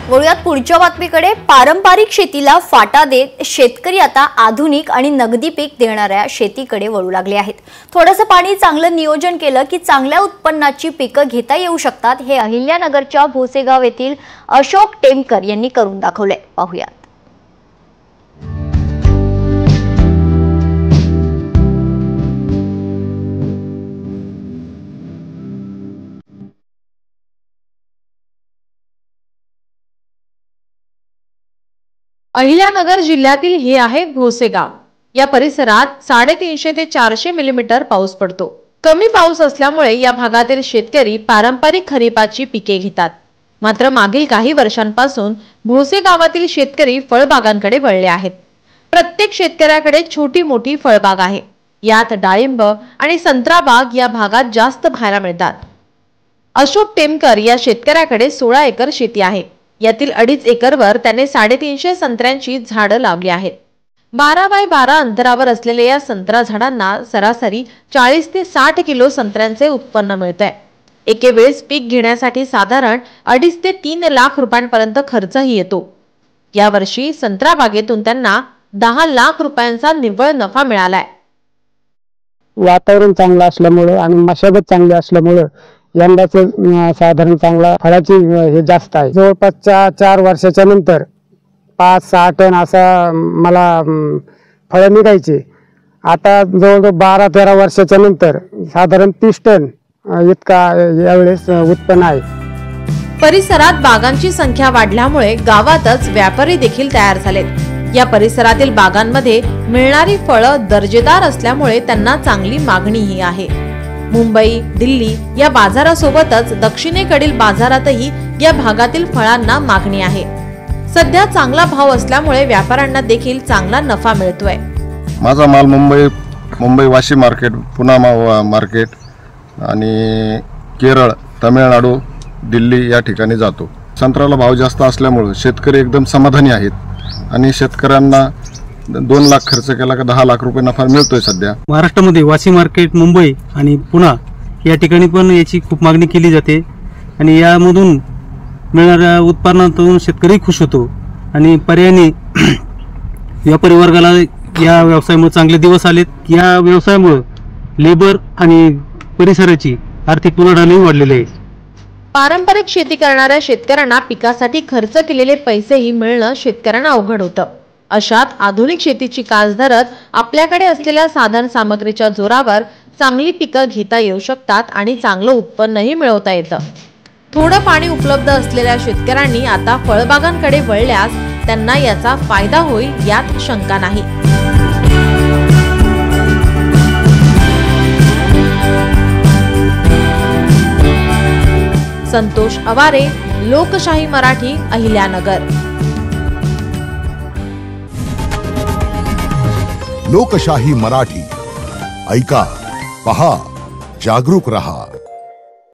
वळूयात पुढच्या बातमीकडे। पारंपरिक शेतीला फाटा देत शेतकरी आता आधुनिक आणि नगदी पीक देणाऱ्या शेतीकडे वळू लागले आहेत। थोडंसं पाणी, चांगलं नियोजन केलं की चांगल्या उत्पन्नाची पिकं घेता येऊ शकतात, हे अहिल्यानगरच्या भोसेगाव येथील अशोक टेमकर यांनी करून दाखवले। पाहूया। अहिल्यानगर जिल्ह्यातील हे आहे भोसेगाव। या परिसरात 350 ते 400 मिलीमीटर पाऊस पडतो। कमी पाऊस असल्यामुळे या भागातील शेतकरी पारंपरिक खरीपाची पिके घेतात। मात्र मागील काही वर्षांपासून भोसेगावातील शेतकरी फळबागांकडे वळले आहेत। प्रत्येक शेतकऱ्याकडे छोटी मोठी फळबाग आहे। यात डाळिंब आणि संत्रा बाग या भागात जास्त पाहायला मिळतात। अशोक टेमकर या शेतकऱ्याकडे 16 एकर शेती आहे। यातील 2.5 एकरवर त्याने 350 संत्र्यांची झाडं लावली आहेत। 12 बाय 12 अंतरावर असलेल्या या संत्रा झाडांना सरासरी 40 ते 60 किलो संत्र्यांचे उत्पन्न मिळतंय। एके वेळेस पीक घेण्यासाठी साधारण 2.5 ते 3 लाख रुपयांपर्यंत खर्चही येतो। यावर्षी संत्रा बागेतून त्यांना 10 लाख रुपयांचा निव्वळ नफा मिळालाय। वातावरण चांगलं असल्यामुळे आणि मशागत चांगली असल्यामुळे यंदाचे साधारण चांगला फळाची हे जास्त आहे। जवळपास 4 वर्षाच्या नंतर 5-6 टन असा मला फळ निघायचे। आता जवळजवळ 12-13 वर्षाच्या नंतर साधारण 30 टन इतका यावेळेस उत्पन्न आहे। परिसरात बागांची संख्या वाढल्यामुळे गावातच व्यापारी देखील तयार झालेत। या परिसरातील बागांमध्ये मिळणारी फळं दर्जेदार असल्यामुळे त्यांना चांगली मागणीही आहे। मुंबई, दिल्ली या बाजारासोबतच दक्षिणेकडील बाजारातही या भागातील फळांना मागणी आहे। सध्या चांगला भाव असल्यामुळे व्यापाऱ्यांना देखील चांगला नफा मिळतोय। माझा माल मुंबई वाशी मार्केट, पुणे मार्केट आणि केरळ, तामिळनाडू, दिल्ली या ठिकाणी जातो। संत्र्याला भाव जास्त असल्यामुळे शेतकरी एकदम समाधानी आहेत आणि शेतकऱ्यांना 2 लाख खर्च केला का 10 लाख रुपये नफा मिळतोय। सध्या महाराष्ट्रामध्ये वाशी मार्केट, मुंबई आणि पुणे या ठिकाणी पण याची खूप मागणी केली जाते आणि यामधून मिळणाऱ्या उत्पन्नातून शेतकरी खुश होतो आणि पर्यायाने व्यापारी वर्गाला या व्यवसायामुळे चांगले दिवस आलेत। या व्यवसायामुळे लेबर आणि परिसराची आर्थिक उलाढालही वाढलेली आहे। पारंपरिक शेती करणाऱ्या शेतकऱ्यांना पिकासाठी खर्च केलेले पैसेही मिळणं शेतकऱ्यांना अवघड होतं। अशात आधुनिक शेतीची कास धरत आपल्याकडे असलेल्या साधन सामग्रीच्या जोरावर चांगली पिकं घेता येऊ शकतात आणि चांगलं उत्पन्नही मिळवता येतं। थोडं पाणी उपलब्ध असलेल्या शेतकऱ्यांनी आता फळबागांकडे वळल्यास त्यांना याचा फायदा होईल यात शंका नाही। संतोष अवारे, लोकशाही मराठी, अहिल्यानगर। लोकशाही मराठी ऐका, पहा, जागरूक रहा।